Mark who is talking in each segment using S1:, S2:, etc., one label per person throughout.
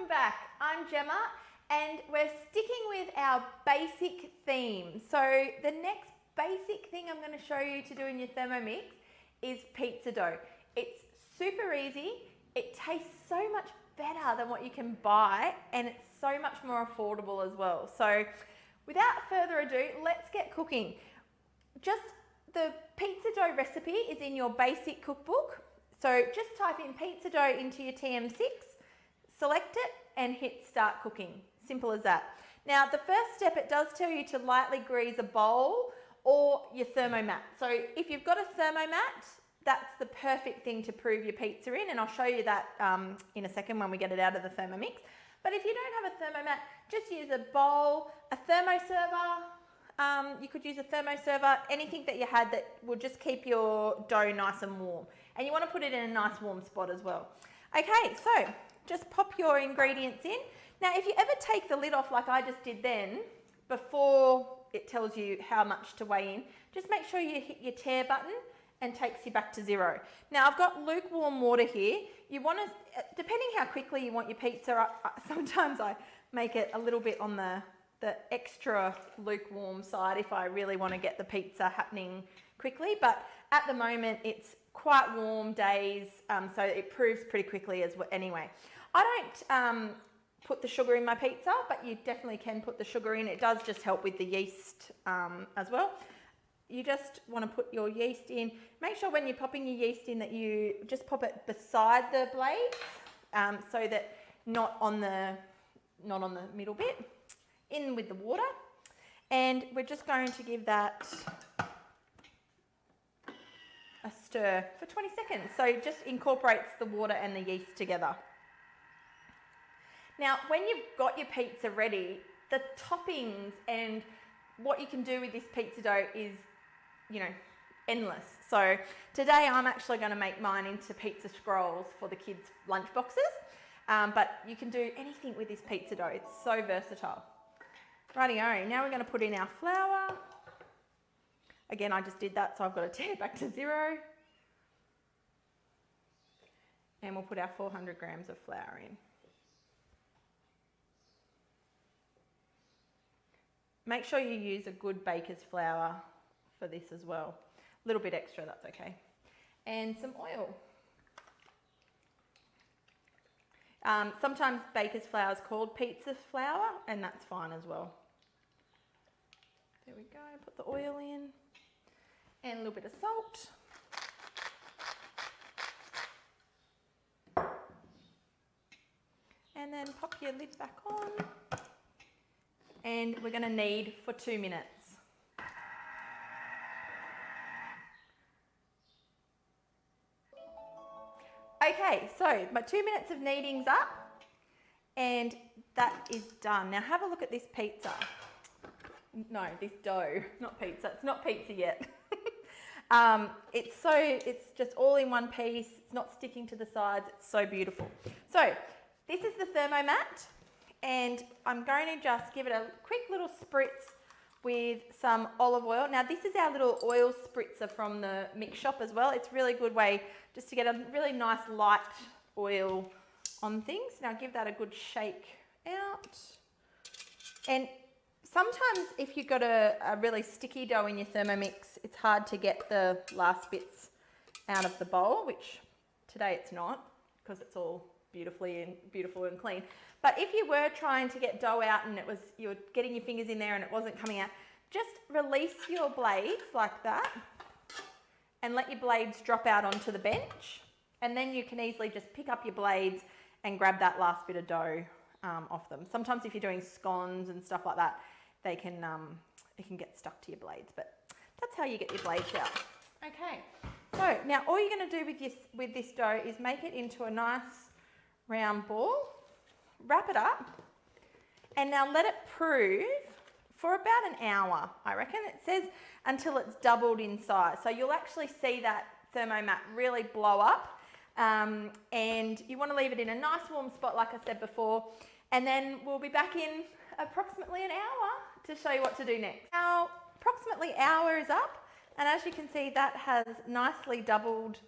S1: Welcome back. I'm Gemma and we're sticking with our basic theme. So the next basic thing I'm going to show you to do in your Thermomix is pizza dough. It's super easy. It tastes so much better than what you can buy and it's so much more affordable as well. So without further ado, let's get cooking. Just the pizza dough recipe is in your basic cookbook. So just type in pizza dough into your TM6, select it and hit start cooking. Simple as that. Now the first step, it does tell you to lightly grease a bowl or your thermomat. So if you've got a thermomat, that's the perfect thing to prove your pizza in, and I'll show you that in a second when we get it out of the Thermomix. But if you don't have a thermomat, just use a bowl, a thermoserver. You could use a thermoserver, anything that you had that will just keep your dough nice and warm. And you want to put it in a nice warm spot as well. Okay, so just pop your ingredients in. Now, if you ever take the lid off like I just did then, before it tells you how much to weigh in, just make sure you hit your tare button and takes you back to zero. Now, I've got lukewarm water here. You want to, depending how quickly you want your pizza, sometimes I make it a little bit on the extra lukewarm side if I really want to get the pizza happening quickly. But at the moment, it's quite warm days, so it proves pretty quickly as well anyway. I don't put the sugar in my pizza, but you definitely can put the sugar in. It does just help with the yeast as well. You just want to put your yeast in. Make sure when you're popping your yeast in that you just pop it beside the blades, so that not on the middle bit. In with the water, and we're just going to give that a stir for 20 seconds. So it just incorporates the water and the yeast together. Now, when you've got your pizza ready, the toppings and what you can do with this pizza dough is, endless. So today I'm actually going to make mine into pizza scrolls for the kids' lunch boxes. But you can do anything with this pizza dough. It's so versatile. Rightio, now we're going to put in our flour. Again, I just did that, so I've got to tare back to zero. And we'll put our 400 grams of flour in. Make sure you use a good baker's flour for this as well. A little bit extra, that's okay. And some oil. Sometimes baker's flour is called pizza flour, and that's fine as well. There we go, put the oil in, and a little bit of salt. And then pop your lid back on. And we're going to knead for 2 minutes. Okay, so my 2 minutes of kneading's up, and that is done. Now have a look at this pizza. No, this dough, not pizza. It's not pizza yet. It's just all in one piece. It's not sticking to the sides. It's so beautiful. So this is the thermomat, and I'm going to just give it a quick little spritz with some olive oil. Now this is our little oil spritzer from the mix shop as well. It's a really good way just to get a really nice light oil on things. Now give that a good shake out. And sometimes if you've got a really sticky dough in your Thermomix, it's hard to get the last bits out of the bowl, which today it's not because it's all beautiful and clean. But if you were trying to get dough out and you were getting your fingers in there and it wasn't coming out, just release your blades like that and let your blades drop out onto the bench, and then you can easily just pick up your blades and grab that last bit of dough off them. Sometimes if you're doing scones and stuff like that, it can get stuck to your blades, but that's how you get your blades out. Okay, so now all you're going to do with this dough is make it into a nice round ball, wrap it up, and now let it prove for about an hour, I reckon. It says until it's doubled in size. So you'll actually see that thermomat really blow up, and you want to leave it in a nice warm spot like I said before, and then we'll be back in approximately an hour to show you what to do next. Now, approximately hour is up, and as you can see, that has nicely doubled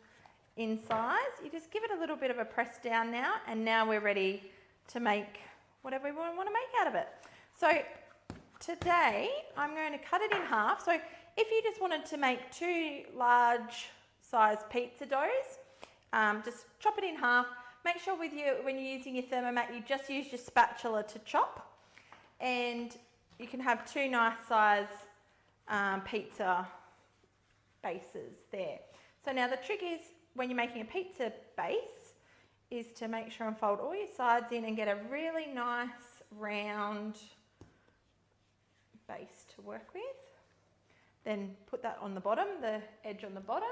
S1: in size. You just give it a little bit of a press down now, and now we're ready to make whatever we want to make out of it. So today I'm going to cut it in half. So if you just wanted to make 2 large size pizza doughs, just chop it in half. Make sure when you're using your Thermomat, you just use your spatula to chop, and you can have 2 nice size pizza bases there. So now the trick is, when you're making a pizza base, is to make sure and fold all your sides in and get a really nice round base to work with. Then put that on the bottom, the edge on the bottom.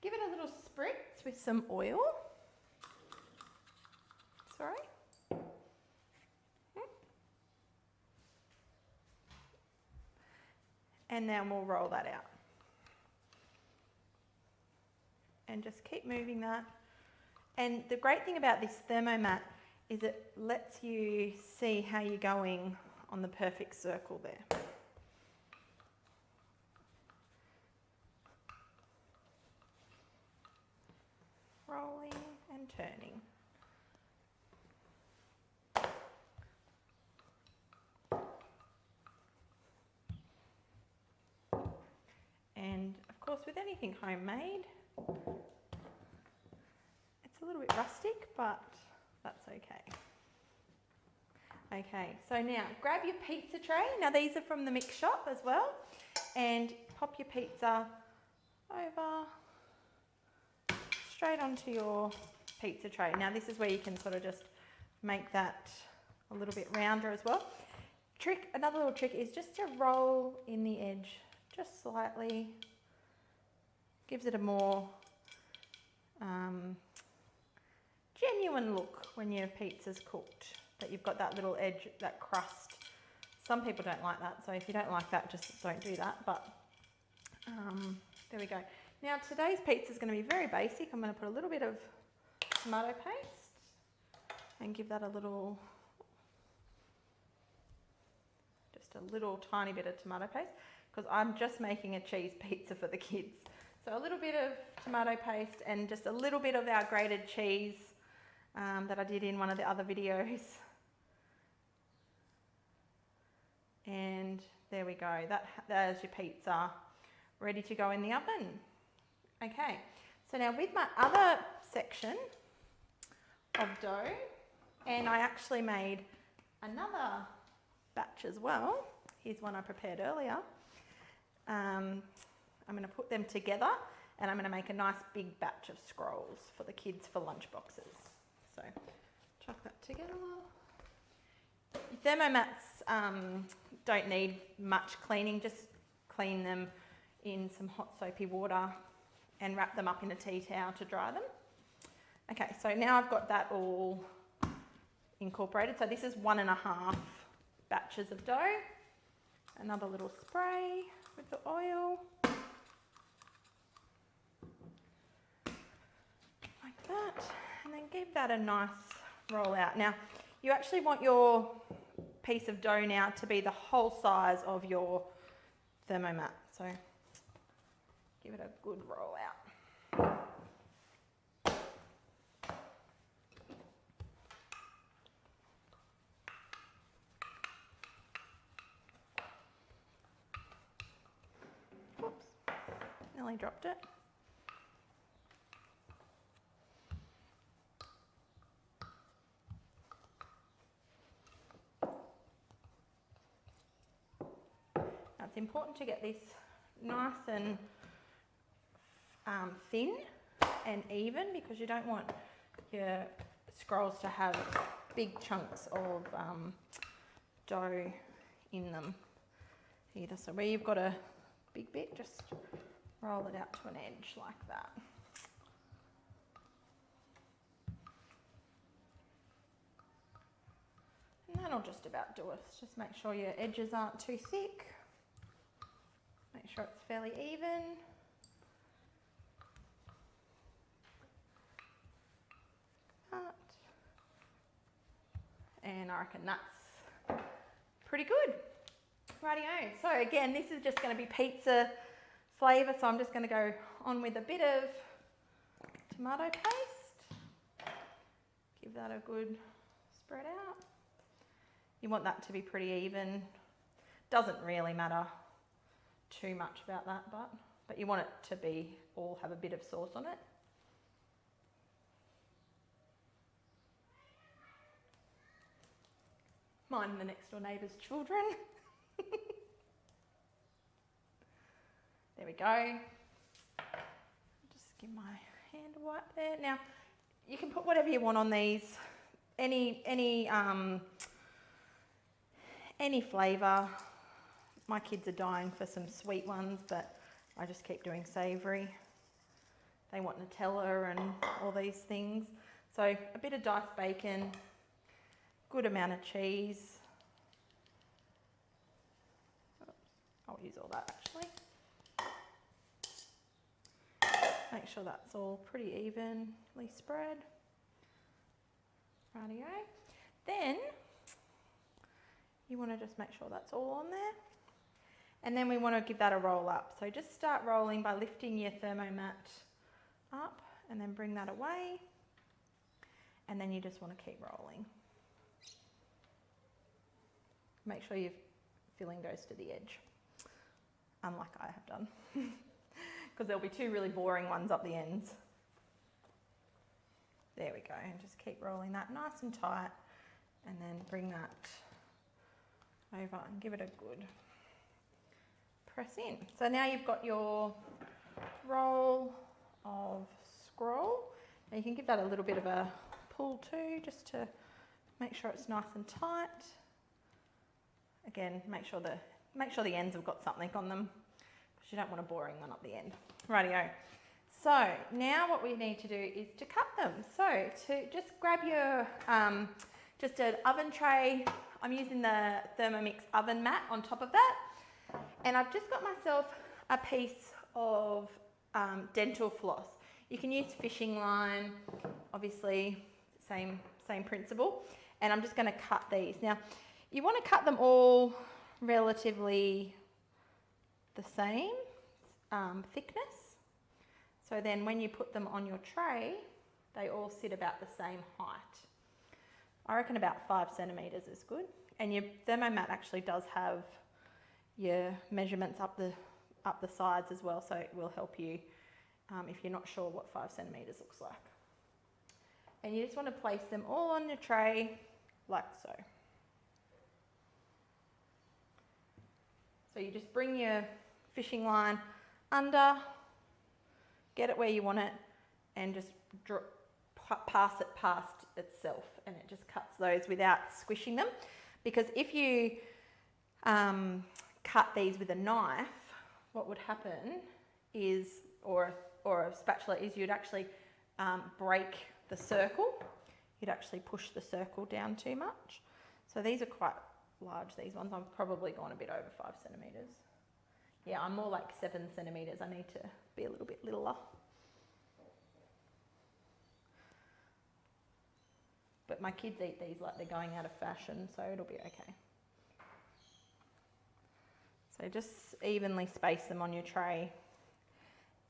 S1: Give it a little spritz with some oil. Sorry. And then we'll roll that out. And just keep moving that. And the great thing about this Thermomat is it lets you see how you're going on the perfect circle there. Rolling and turning. And of course, with anything homemade, it's a little bit rustic, but that's okay. Okay, so now grab your pizza tray. Now these are from the mix shop as well. And pop your pizza over straight onto your pizza tray. Now this is where you can sort of just make that a little bit rounder as well. Another little trick is just to roll in the edge just slightly. Gives it a more genuine look when your pizza's cooked, that you've got that little edge, that crust. Some people don't like that, so if you don't like that, just don't do that. But there we go. Now today's pizza is going to be very basic. I'm going to put a little bit of tomato paste and give that a little, just a little tiny bit of tomato paste, because I'm just making a cheese pizza for the kids. So a little bit of tomato paste and just a little bit of our grated cheese that I did in one of the other videos. And there we go. There's your pizza ready to go in the oven. Okay, so now with my other section of dough, and I actually made another batch as well. Here's one I prepared earlier. I'm going to put them together, and I'm going to make a nice big batch of scrolls for the kids for lunch boxes. So chuck that together. Your Thermomats don't need much cleaning. Just clean them in some hot soapy water and wrap them up in a tea towel to dry them. Okay, so now I've got that all incorporated. So this is 1.5 batches of dough. Another little spray with the oil. Like that. And then give that a nice roll out. Now, you actually want your piece of dough now to be the whole size of your Thermomat. So give it a good roll out. Whoops, nearly dropped it. Now it's important to get this nice and thin and even, because you don't want your scrolls to have big chunks of dough in them either. So where you've got a big bit, just roll it out to an edge like that. And that'll just about do it. Just make sure your edges aren't too thick. Make sure it's fairly even. And I reckon that's pretty good. Rightio. So again, this is just going to be pizza flavour, so I'm just going to go on with a bit of tomato paste. Give that a good spread out. You want that to be pretty even. Doesn't really matter too much about that, but you want it to be all have a bit of sauce on it. Mine and the next door neighbour's children. There we go. Just give my hand a wipe there. Now, you can put whatever you want on these. Any flavour. My kids are dying for some sweet ones, but I just keep doing savoury. They want Nutella and all these things. So a bit of diced bacon, good amount of cheese. I'll use all that actually. Make sure that's all pretty evenly spread. Rightio. Then you want to just make sure that's all on there. And then we want to give that a roll up. So just start rolling by lifting your Thermomat up and then bring that away. And then you just want to keep rolling. Make sure your filling goes to the edge, unlike I have done. Because there'll be two really boring ones up the ends. There we go, and just keep rolling that nice and tight, and then bring that over and give it a good press in. So now you've got your roll of scroll. Now you can give that a little bit of a pull too, just to make sure it's nice and tight. Again, make sure the ends have got something on them, because you don't want a boring one up the end. Rightio. So now what we need to do is to cut them. So to just grab your, just an oven tray. I'm using the Thermomix oven mat on top of that. And I've just got myself a piece of dental floss. You can use fishing line, obviously, same principle. And I'm just gonna cut these. Now, you wanna cut them all relatively the same thickness. So then when you put them on your tray, they all sit about the same height. I reckon about 5 centimetres is good. And your Thermomat actually does have your measurements up the sides as well, so it will help you if you're not sure what 5 centimetres looks like. And you just want to place them all on your tray like so. So you just bring your fishing line under, get it where you want it, and just pass it past itself, and it just cuts those without squishing them. Because if you cut these with a knife, what would happen is, or a spatula, is you'd actually break the circle. You'd actually push the circle down too much. So these are quite large, these ones. I've probably gone a bit over 5 centimetres. Yeah, I'm more like 7 centimetres. I need to be a little bit littler. But my kids eat these like they're going out of fashion, so it'll be okay. So just evenly space them on your tray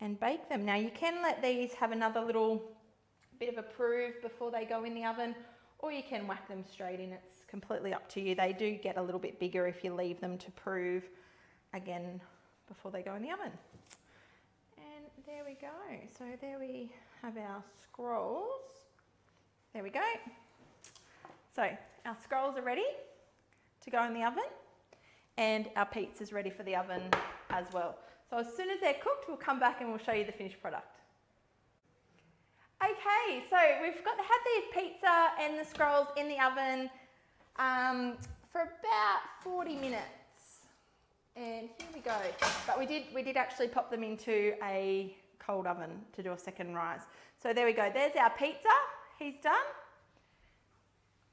S1: and bake them. Now you can let these have another little bit of a prove before they go in the oven, or you can whack them straight in. It's completely up to you. They do get a little bit bigger if you leave them to prove again before they go in the oven. And there we go. So there we have our scrolls. There we go. So our scrolls are ready to go in the oven, and our pizza's ready for the oven as well. So as soon as they're cooked, we'll come back and we'll show you the finished product. Okay, so we've had the pizza and the scrolls in the oven for about 40 minutes. And here we go. But we did actually pop them into a cold oven to do a second rise. So there we go. There's our pizza. He's done.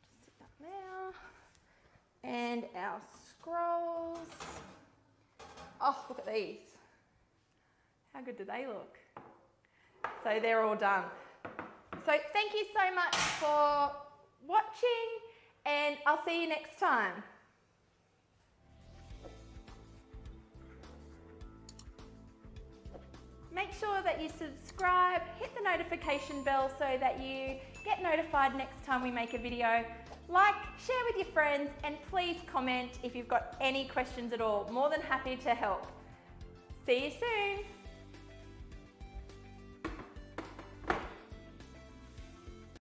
S1: Just sit that there. And our scrolls. Oh, look at these. How good do they look? So they're all done. So thank you so much for watching, and I'll see you next time. Make sure that you subscribe, hit the notification bell so that you get notified next time we make a video. Like, share with your friends, and please comment if you've got any questions at all. More than happy to help. See you soon.